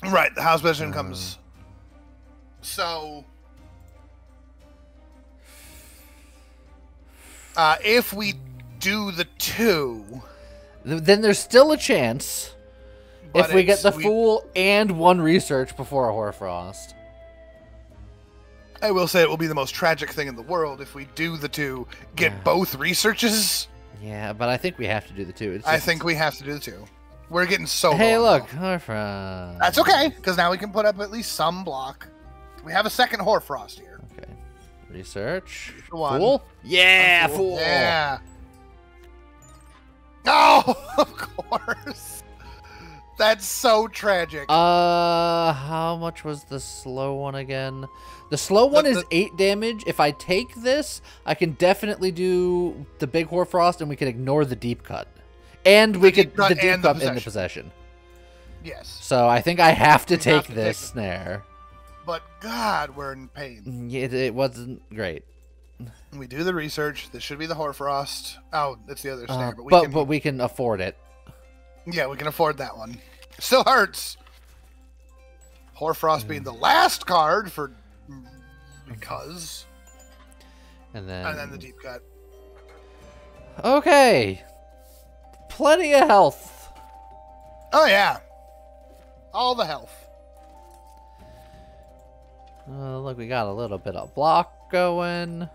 Right, the House Possession comes. So if we do the 2, then there's still a chance if we get the Fool and 1 research before a Hoarfrost. I will say it will be the most tragic thing in the world if we do the 2, get both researches. Yeah, but I think we have to do the 2. I think we have to do the 2. We're getting so Hey, low look, Hoarfrost. That's okay, because now we can put up at least some block. We have a second Hoarfrost here. Okay. Research. Fool? Yeah, Fool. Yeah. Oh, of course. That's so tragic. How much was the slow one again? The slow one is 8 damage. If I take this, I can definitely do the big Hoarfrost, and we can ignore the deep cut. And we could the deep cut in the possession. Yes. So I think I have to take this snare. But God, we're in pain. Yeah, it wasn't great. We do the research. This should be the Hoarfrost. Oh, that's the other snare. But we can afford it. Yeah, we can afford that one. Still hurts. Hoarfrost being the last card for because. And then the deep cut. Okay. Plenty of health. Oh yeah. All the health. Look, we got a little bit of block going.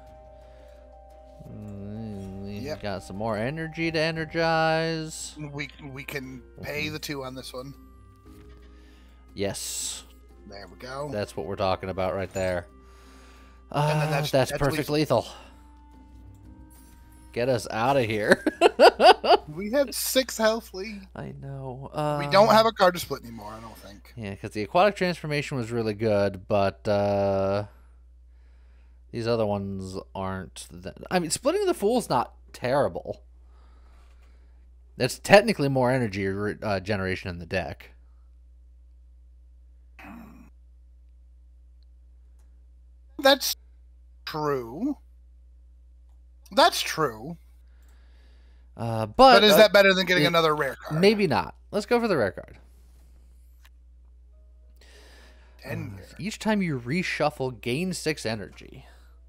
Yep. Got some more energy to energize. We can pay the 2 on this one. Yes. There we go. That's what we're talking about right there. And then that's perfect lethal. Get us out of here. We have 6 health, Lee. I know. We don't have a card to split anymore, I don't think. Yeah, because the aquatic transformation was really good, but These other ones aren't. I mean, Splitting the Fool's not terrible. That's technically more energy generation in the deck. That's true. That's true. But is that better than getting another rare card? Maybe not. Let's go for the rare card. Each time you reshuffle, gain 6 energy.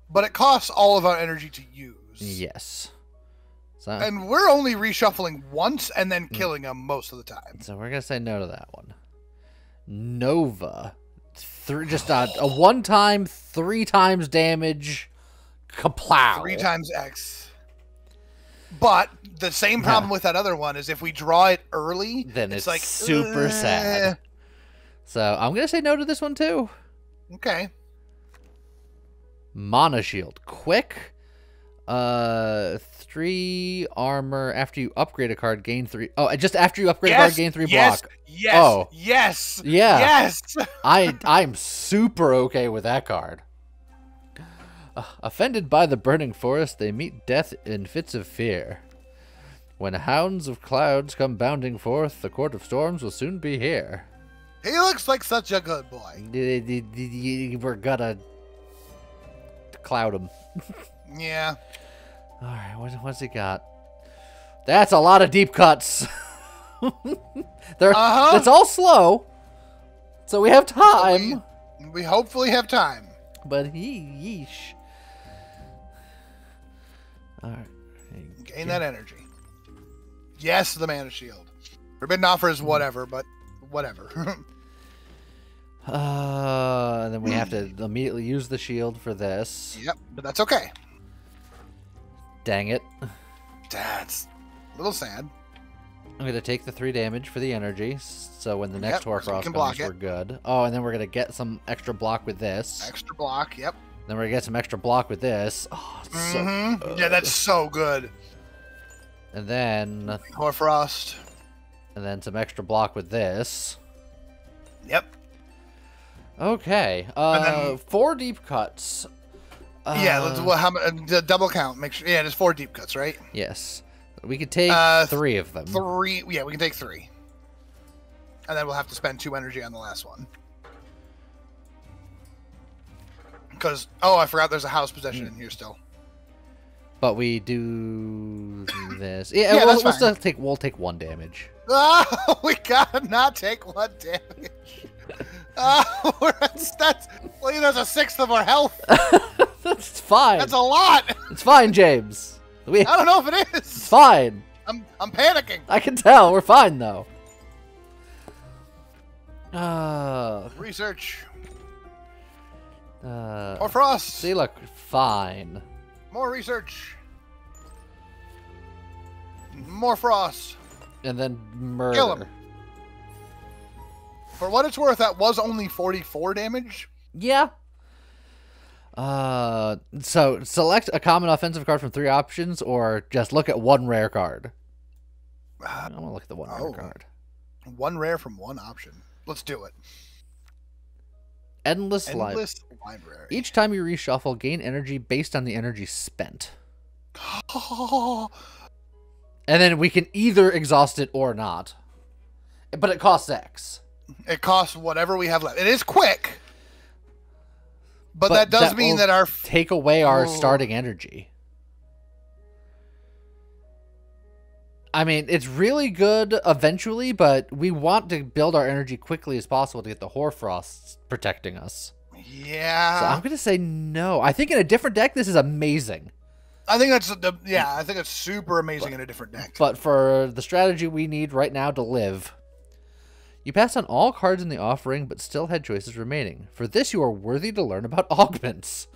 But it costs all of our energy to use. Yes. So, and we're only reshuffling once and then killing them most of the time. So we're going to say no to that one. Nova. Just a one-time, 3 times damage. Kaplow. 3 times X. But the same problem with that other one is if we draw it early, then it's like super sad. So I'm going to say no to this one too. Okay. Mana Shield. Quick. 3 armor. After you upgrade a card, gain 3. Oh, just after you upgrade a card, gain 3 block. Yes. Oh. Yes. Yeah. Yes. I'm super okay with that card. Offended by the burning forest, they meet death in fits of fear. When hounds of clouds come bounding forth, the court of storms will soon be here. He looks like such a good boy. We're gonna cloud him. Yeah. All right, what's he got? That's a lot of deep cuts. It's all slow, so we have time. We hopefully have time. But yeesh. All right. Gain that energy. Yes, the mana shield. Forbidden offer is whatever, but whatever. And then we have to immediately use the shield for this. Yep, but that's okay. Dang it. That's a little sad. I'm going to take the 3 damage for the energy, so when the next Hoarfrost comes, we're good. Oh, and then we're going to get some extra block with this. Extra block, yep. Then we're going to get some extra block with this. Oh, it's so good. Yeah, that's so good. And then... Hoarfrost. And then some extra block with this. Yep. Okay. 4 deep cuts. Yeah, let's the double count. Make sure. Yeah, there's 4 deep cuts, right? Yes. We could take 3 of them. 3. Yeah, we can take 3. And then we'll have to spend 2 energy on the last one. Because I forgot there's a house possession in here still. But we do this. Yeah, we'll take 1 damage. Oh, we gotta not take 1 damage. Oh, that's well, that's a 1/6 of our health. That's fine. That's a lot. It's fine, James. I don't know if it is. It's fine. I'm panicking. I can tell. We're fine though. Research. Or frost. See, look, fine. More research. More frost. And then murder. Kill him. For what it's worth, that was only 44 damage. Yeah. So select a common offensive card from 3 options, or just look at 1 rare card. I'm gonna look at the 1 rare card. 1 rare from 1 option. Let's do it. Endless Library. Each time you reshuffle, gain energy based on the energy spent. And then we can either exhaust it or not. But it costs X. It costs whatever we have left. It is quick. But that does mean that our... take away our starting energy. I mean, it's really good eventually, but we want to build our energy quickly as possible to get the Hoarfrost protecting us. Yeah. So I'm going to say no. I think in a different deck, this is amazing. I think that's I think it's super amazing in a different deck. But for the strategy we need right now to live, you pass on all cards in the offering, but still had choices remaining. For this, you are worthy to learn about augments.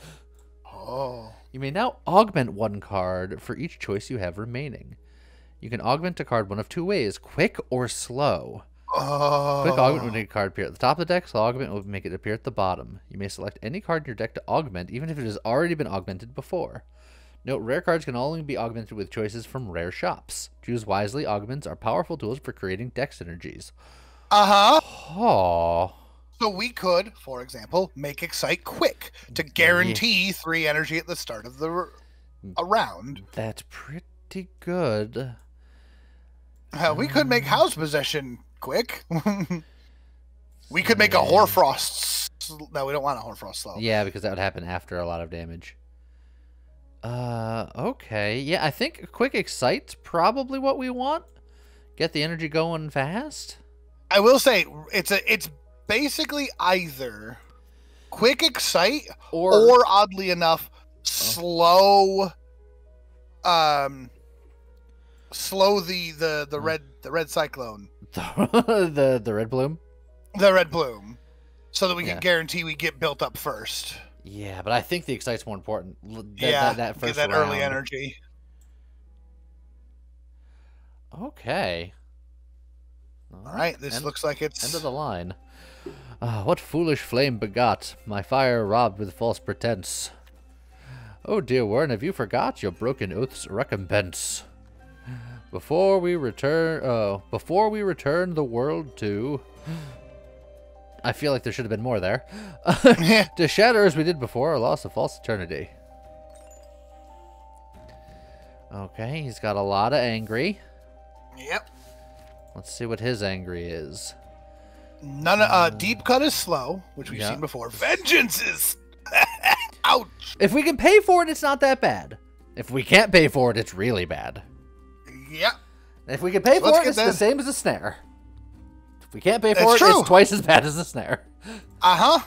Oh. You may now augment 1 card for each choice you have remaining. You can augment a card one of 2 ways, quick or slow. Oh. Quick augment will make a card appear at the top of the deck, slow augment will make it appear at the bottom. You may select any card in your deck to augment, even if it has already been augmented before. Note, rare cards can only be augmented with choices from rare shops. Choose wisely, augments are powerful tools for creating deck synergies. Uh-huh. Oh. So we could, for example, make Excite quick to guarantee 3 energy at the start of the round. That's pretty good. We could make House Possession quick. We could make a Hoarfrost. No, we don't want a Hoarfrost slow. Yeah, because that would happen after a lot of damage. Okay. Yeah, I think quick Excite's probably what we want. Get the energy going fast. I will say it's basically either quick Excite or oddly enough slow the red cyclone. the red bloom? The red bloom. So that we can guarantee we get built up first. Yeah, but I think the Excite's more important. That first get that round. early energy. Okay. All right, this looks like it's end of the line. What foolish flame begot my fire robbed with false pretense? Oh dear Warren, have you forgot your broken oath's recompense? Before we return the world to... I feel like there should have been more there. To shatter as we did before, a loss of false eternity. Okay, he's got a lot of angry. Yep. Let's see what his angry is. Deep cut is slow, which we've seen before. Vengeance is... Ouch! If we can pay for it, it's not that bad. If we can't pay for it, it's really bad. Yeah. If we can pay for it, it's the same as a snare. If we can't pay for it, it's twice as bad as a snare. Uh-huh.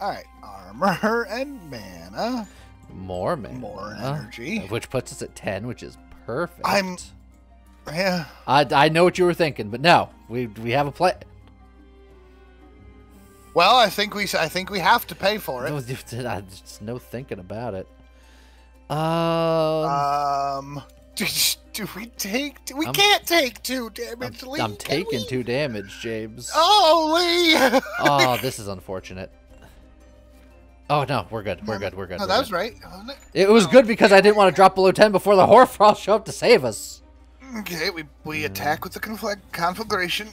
Alright. Armor and mana. More mana. More energy. Which puts us at 10, which is perfect. Yeah. I know what you were thinking, but no. We have a plan. Well, I think we have to pay for it. There's no thinking about it. Do we take? We can't take 2 damage. Lee, I'm taking 2 damage, James. Oh, Lee! Oh, this is unfortunate. Oh no, we're good. We're good. No, that was right. It was good because I didn't want to drop below 10 before the Hoarfrost showed up to save us. Okay, we attack with the conflagration.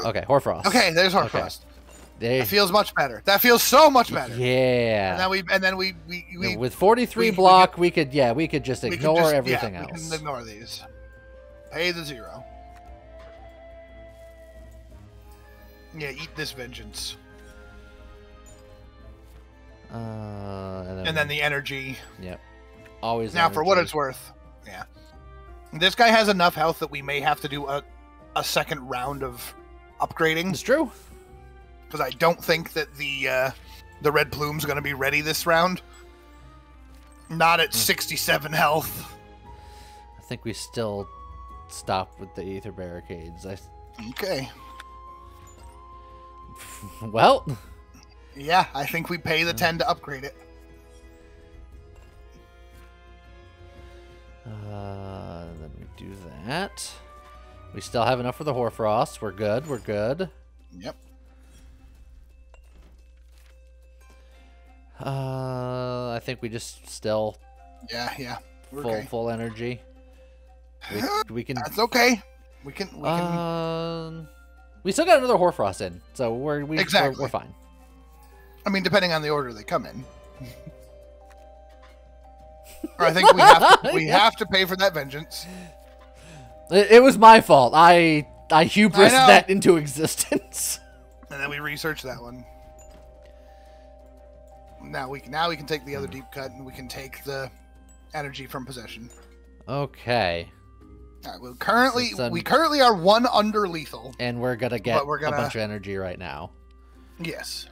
Okay, Hoarfrost. Okay, there's Hoarfrost. That feels much better. That feels so much better. Yeah. And then we with 43 block, we could just ignore everything else. We can ignore these. Pay the 0. Yeah, eat this vengeance. And then the energy. Yep. Always. Now, for what it's worth, yeah. This guy has enough health that we may have to do a second round of upgrading. It's true. Because I don't think that the red plume's going to be ready this round. Not at 67 health. I think we still stop with the ether barricades. Okay. Well. Yeah, I think we pay the 10 to upgrade it. Then we do that. We still have enough for the Hoarfrost. We're good. We're good. Yep. I think we just still. Yeah. Full energy. We can. That's okay. We can. We still got another Hoarfrost in, so we're fine. I mean, depending on the order they come in. Or I think we have to pay for that vengeance. It was my fault. I hubris that into existence. And then we research that one. Now we can take the other deep cut, and we can take the energy from possession. Okay. All right. Well, we currently are 1 under lethal, and we're gonna get a bunch of energy right now. Yes.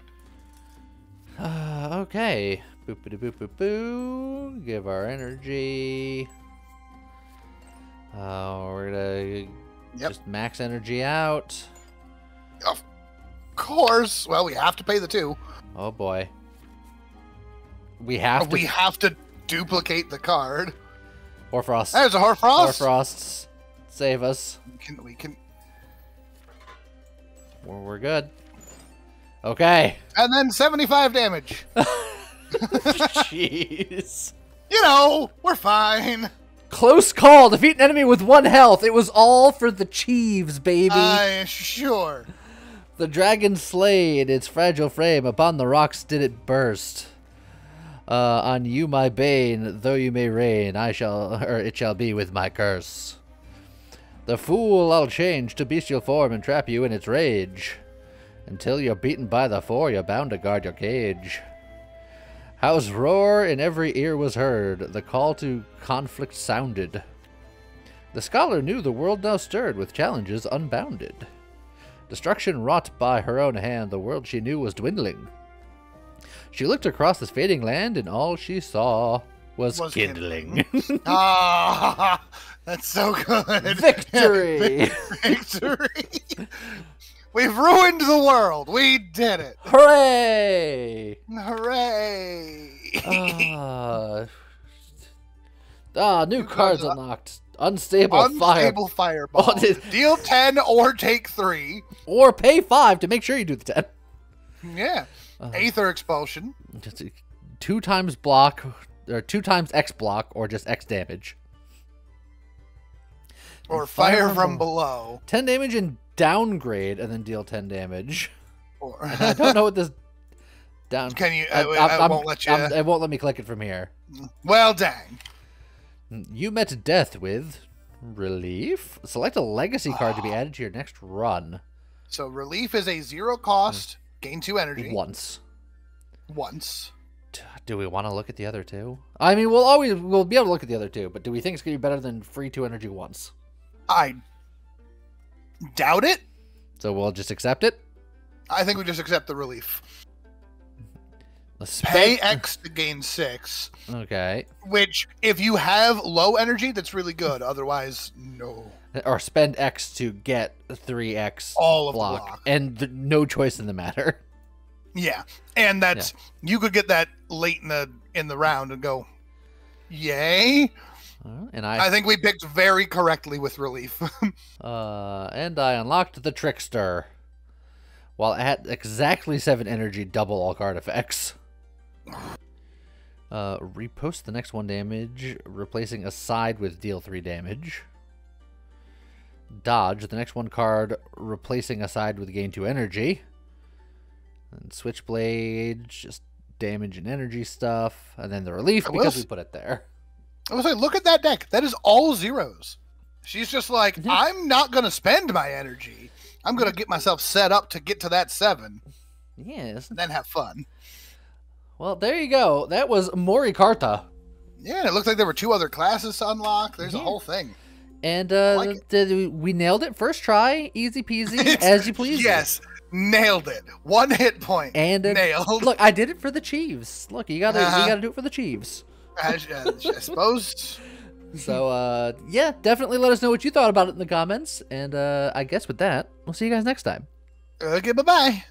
Okay. Boop boop boop boo. Give our energy. We're gonna just max energy out. Of course. Well, we have to pay the 2. Oh boy. We have to duplicate the card. Hoarfrost. There's a Hoarfrost. Hoarfrost. Save us. We can. We're good. Okay. And then 75 damage. Jeez. We're fine. Close call. Defeat an enemy with 1 health. It was all for the Chiefs, baby. Sure. The dragon slayed its fragile frame, upon the rocks did it burst. On you my bane, though you may reign, it shall be with my curse. The fool I'll change to bestial form and trap you in its rage. Until you're beaten by the four, you're bound to guard your cage. How's roar in every ear was heard, the call to conflict sounded. The scholar knew the world now stirred with challenges unbounded. Destruction wrought by her own hand, the world she knew was dwindling. She looked across this fading land, and all she saw was kindling. Ah, that's so good. Victory! Victory! We've ruined the world. We did it. Hooray! Hooray! New cards unlocked. Unstable fireball. Deal 10 or take 3. Or pay 5 to make sure you do the 10. Yeah. Aether expulsion. 2 times block, or 2 times X block, or just X damage. Or fire from below. 10 damage and downgrade, and then deal 10 damage. And I don't know what this down. Can you? I won't let you. It won't let me click it from here. Well, dang. You met death with relief. Select a legacy card to be added to your next run. So relief is a 0 cost. Gain 2 energy. Once. Do we want to look at the other 2? I mean, we'll be able to look at the other 2, but do we think it's going to be better than free 2 energy once? I doubt it. So we'll just accept it? I think we just accept the relief. Pay X to gain 6. Okay. Which, if you have low energy, that's really good. Otherwise, no. Or spend X to get 3X all of block. the block. And no choice in the matter. Yeah. And that's you could get that late in the round and go, yay. And I think we picked very correctly with relief. And I unlocked the Trickster. While at exactly 7 energy, double all card effects. Repost the next 1 damage, replacing a side with deal 3 damage. Dodge the next 1 card, replacing a side with gain 2 energy. And Switchblade, just damage and energy stuff. And then the relief, because we put it there. I was like, look at that deck. That is all zeros. She's just like, I'm not going to spend my energy. I'm going to get myself set up to get to that 7. Yes. And then have fun. Well, there you go. That was Mori Carta. Yeah, and it looked like there were 2 other classes to unlock. There's a whole thing. And we nailed it first try. Easy peasy, as you please. Yes, nailed it. 1 hit point. And nailed. Look, I did it for the Chiefs. Look, you gotta do it for the Chiefs. I suppose. So, yeah, definitely let us know what you thought about it in the comments. And I guess with that, we'll see you guys next time. Okay, bye-bye.